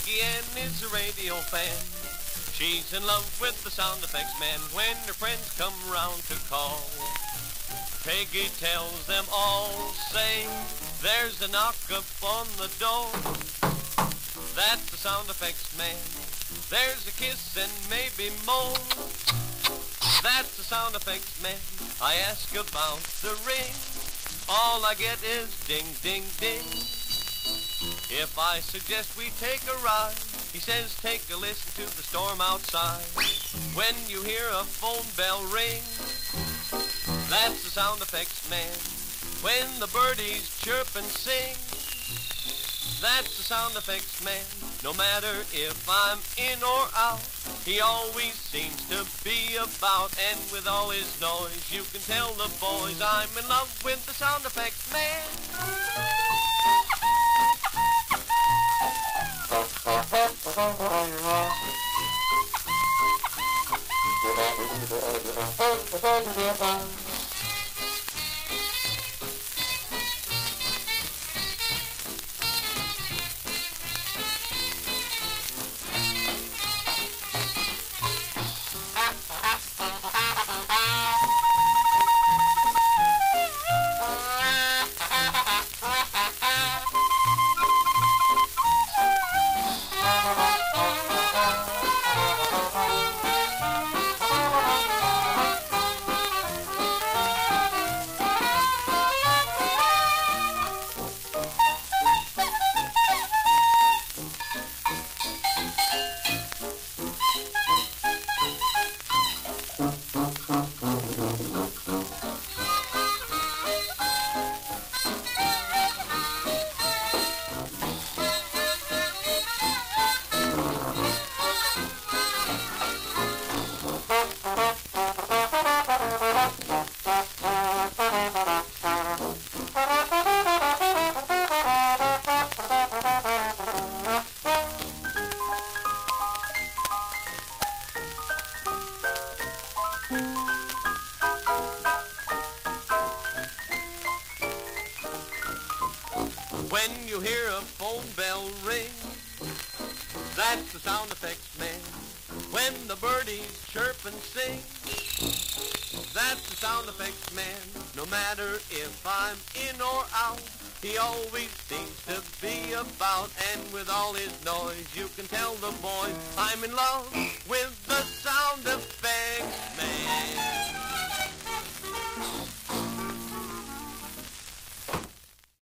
Peggy Ann is a radio fan. She's in love with the sound effects man when her friends come round to call. Peggy tells them all, say, there's a knock up on the door. That's the sound effects man. There's a kiss and maybe more. That's the sound effects man. I ask about the ring. All I get is ding, ding, ding. If I suggest we take a ride, he says take a listen to the storm outside. When you hear a phone bell ring, that's the sound effects man. When the birdies chirp and sing, that's the sound effects man. No matter if I'm in or out, he always seems to be about. And with all his noise, you can tell the boys I'm in love with the sound effects man. When you hear a phone bell ring, that's the sound effects man. When the birdies chirp and sing, that's the sound effects man. No matter if I'm in or out, he always seems to be about. And with all his noise, you can tell the boys I'm in love with the sound effects.